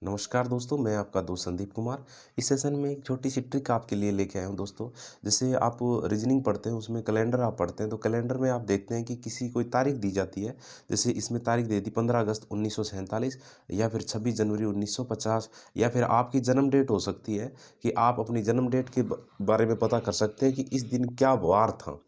नमस्कार दोस्तों, मैं आपका दोस्त संदीप कुमार। इस सेशन में एक छोटी सी ट्रिक आपके लिए लेके आया हूँ दोस्तों। जैसे आप रीजनिंग पढ़ते हैं, उसमें कैलेंडर आप पढ़ते हैं, तो कैलेंडर में आप देखते हैं कि किसी कोई तारीख दी जाती है। जैसे इसमें तारीख दे दी 15 अगस्त 1947 या फिर 26 जनवरी 1950, या फिर आपकी जन्म डेट हो सकती है कि आप अपनी जन्म डेट के बारे में पता कर सकते हैं कि इस दिन क्या वार था।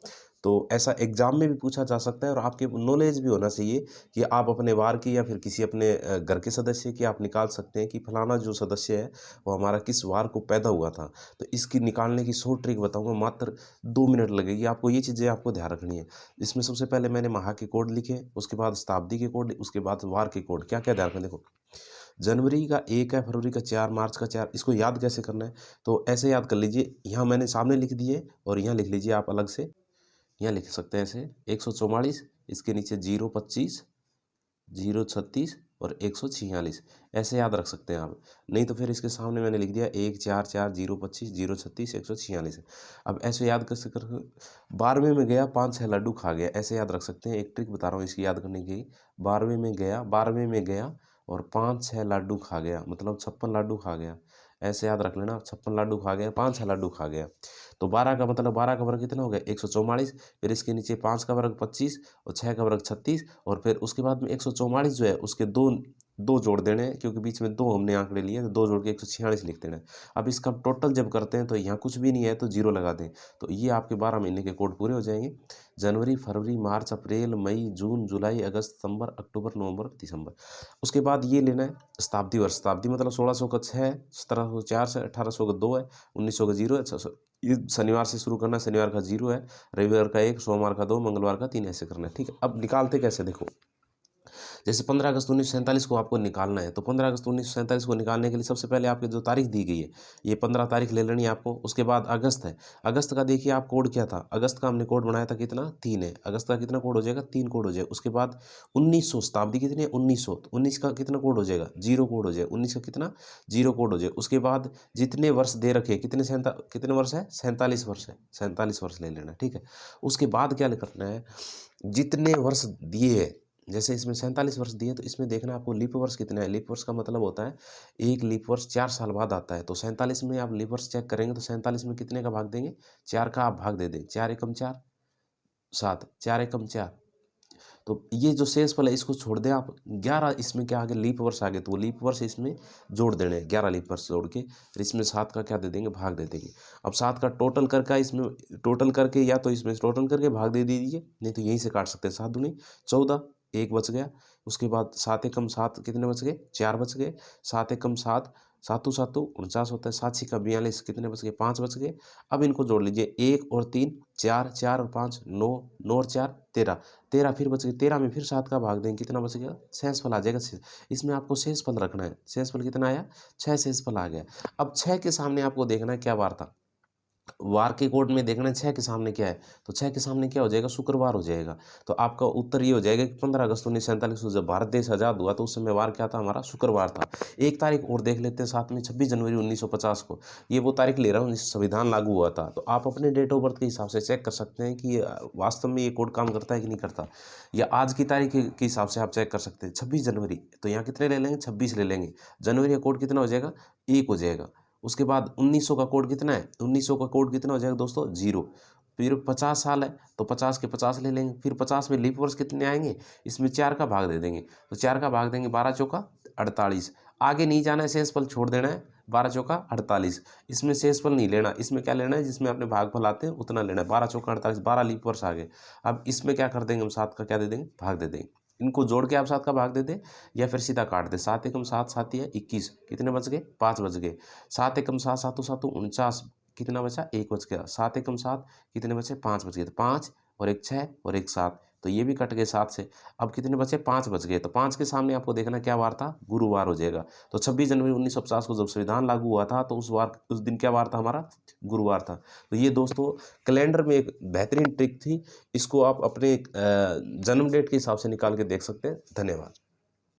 तो ऐसा एग्जाम में भी पूछा जा सकता है और आपके नॉलेज भी होना चाहिए कि आप अपने वार की या फिर किसी अपने घर के सदस्य की आप निकाल सकते हैं कि फलाना जो सदस्य है वो हमारा किस वार को पैदा हुआ था। तो इसकी निकालने की शॉर्ट ट्रिक बताऊंगा, मात्र 2 मिनट लगेगी आपको। ये चीज़ें आपको ध्यान रखनी है। इसमें सबसे पहले मैंने माह के कोड लिखे, उसके बाद शताब्दी के कोड, उसके बाद वार के कोड। क्या क्या ध्यान रखना, देखो जनवरी का 1 है, फरवरी का 4, मार्च का 4। इसको याद कैसे करना है, तो ऐसे याद कर लीजिए। यहाँ मैंने सामने लिख दिए और यहाँ लिख लीजिए आप अलग से। यहाँ लिख सकते हैं ऐसे 144, इसके नीचे 025, 036 और 146, ऐसे याद रख सकते हैं आप। नहीं तो फिर इसके सामने मैंने लिख दिया 144, 025, 036, 146। अब ऐसे याद कैसे कर, 12वें में गया 5-6 लड्डू खा गया, ऐसे याद रख सकते हैं। एक ट्रिक बता रहा हूँ इसकी याद करने की। 12वें में गया और 5-6 लड्डू खा गया, मतलब 56 लड्डू खा गया। ऐसे याद रख लेना, 56 लड्डू खा गया, 5-6 लड्डू खा गया। तो 12 का मतलब 12 का वर्ग कितना हो गया, 144। फिर इसके नीचे 5 का वर्ग 25 और 6 का वर्ग 36, और फिर उसके बाद में 144 जो है उसके दो दो जोड़ देने हैं, क्योंकि बीच में दो हमने आंकड़े लिए तो दो जोड़ के 146 लिख देना है। अब इसका टोटल जब करते हैं तो यहाँ कुछ भी नहीं है तो जीरो लगा दें। तो ये आपके 12 महीने के कोड पूरे हो जाएंगे। जनवरी, फरवरी, मार्च, अप्रैल, मई, जून, जुलाई, अगस्त, सितंबर, अक्टूबर, नवंबर, दिसंबर। उसके बाद ये लेना है शताब्दी वर्ष। शताब्दी मतलब 1600 का 6 है, 1704 से, 1800 का 2 है, 1900 का 0 है। ये शनिवार से शुरू करना है, शनिवार का 0 है, रविवार का 1, सोमवार का 2, मंगलवार का 3, ऐसे करना है। ठीक है, अब निकालते कैसे, देखो जैसे 15 अगस्त 1947 को आपको निकालना है, तो 15 अगस्त 1947 को निकालने के लिए सबसे पहले आपकी जो तारीख दी गई है, ये 15 तारीख ले लेनी है आपको। उसके बाद अगस्त है, अगस्त का देखिए आप कोड क्या था। अगस्त का हमने कोड बनाया था कितना, 3 है। अगस्त का कितना कोड हो जाएगा, 3 कोड हो जाएगा। उसके बाद 1900, शताब्दी कितनी है, 1900, तो 19 का कितना कोड हो जाएगा, 0 कोड हो जाएगा। 19 का कितना, 0 कोड हो जाएगा। उसके बाद जितने वर्ष दे रखे, कितने वर्ष है, 47 वर्ष है, 47 वर्ष ले लेना। ठीक है, उसके बाद क्या करना है, जितने वर्ष दिए हैं, जैसे इसमें 47 वर्ष दिए, तो इसमें देखना आपको लीप वर्ष कितना है। लीप वर्ष का मतलब होता है एक लीप वर्ष 4 साल बाद आता है। तो 47 में आप लीप वर्ष चेक करेंगे तो 47 में कितने का भाग देंगे, 4 का आप भाग दे दें। 4 एकम 4, 7, 4 एकम 4। तो ये जो शेष फल है इसको छोड़ दें आप। 11 इसमें क्या आगे, लीप वर्ष आगे, तो वो लीप वर्ष इसमें जोड़ देने हैं, 11 लीप वर्ष जोड़ के, फिर इसमें 7 का क्या दे देंगे, भाग दे देंगे। अब 7 का टोटल करके इसमें टोटल करके, या तो इसमें टोटल करके भाग दे दीजिए, नहीं तो यहीं से काट सकते हैं। 7 दूनी 14, 1 बच गया। उसके बाद 7 एकम 7 कितने बच गए, 4 बच गए। 7 एकम 7, सातों सातों 49 होता है। 7 छिका 42, कितने बच गए, 5 बच गए। अब इनको जोड़ लीजिए, 1 और 3 4, 4 और 5 9, 9 और 4 13, 13 फिर बच गए। 13 में फिर 7 का भाग देंगे, कितना बच गया, शेषफल आ जाएगा। इसमें आपको शेषफल रखना है। शेषफल कितना आया, 6 शेषफल आ गया। अब 6 के सामने आपको देखना है क्या वार था। वार के कोड में देखना है 6 के सामने क्या है, तो 6 के सामने क्या हो जाएगा, शुक्रवार हो जाएगा। तो आपका उत्तर ये हो जाएगा कि 15 अगस्त 1947 को जब भारत देश आज़ाद हुआ तो उस समय वार क्या था, हमारा शुक्रवार था। एक तारीख और देख लेते हैं साथ में, 26 जनवरी 1950 को। ये वो तारीख ले रहा हूँ जिस संविधान लागू हुआ था। तो आप अपने डेट ऑफ बर्थ के हिसाब से चेक कर सकते हैं कि वास्तव में ये कोड काम करता है कि नहीं करता, या आज की तारीख के हिसाब से आप चेक कर सकते हैं। 26 जनवरी, तो यहाँ कितने ले लेंगे, 26 ले लेंगे। जनवरी का कोड कितना हो जाएगा, 1 हो जाएगा। उसके बाद 1900 का कोड कितना है, 1900 का कोड कितना हो जाएगा दोस्तों, 0। फिर 50 साल है तो 50 के 50 ले लेंगे। फिर 50 में लीप वर्ष कितने आएंगे, इसमें 4 का भाग दे देंगे, तो 4 का भाग देंगे, 12 चौका 48। आगे नहीं जाना है, शेषफल छोड़ देना है, 12 चौका 48। इसमें शेषफल नहीं लेना, इसमें क्या लेना है, जिसमें अपने भागफल आते हैं उतना लेना है। 12 चौका 48, 12 लीप वर्ष आ गए। अब इसमें क्या कर देंगे हम, 7 का क्या दे देंगे, भाग दे देंगे। इनको जोड़ के आप 7 का भाग दे दें, या फिर सीधा काट दे। 7 एकम 7, 7 है 21, कितने बच गए, 5 बच गए। 7 एकम 7, सातों सातों 49, कितना बचा, 1 बच गया। 7 एकम 7 कितने बचे, 5 बच गए। तो 5 और एक 6 और एक 7, तो ये भी कट गए 7 से। अब कितने बचे, 5 बच गए। तो 5 के सामने आपको देखना क्या वार था, गुरुवार हो जाएगा। तो 26 जनवरी 1950 को जब संविधान लागू हुआ था तो उस दिन क्या वार था हमारा, गुरुवार था। तो ये दोस्तों कैलेंडर में एक बेहतरीन ट्रिक थी, इसको आप अपने जन्म डेट के हिसाब से निकाल के देख सकते हैं। धन्यवाद।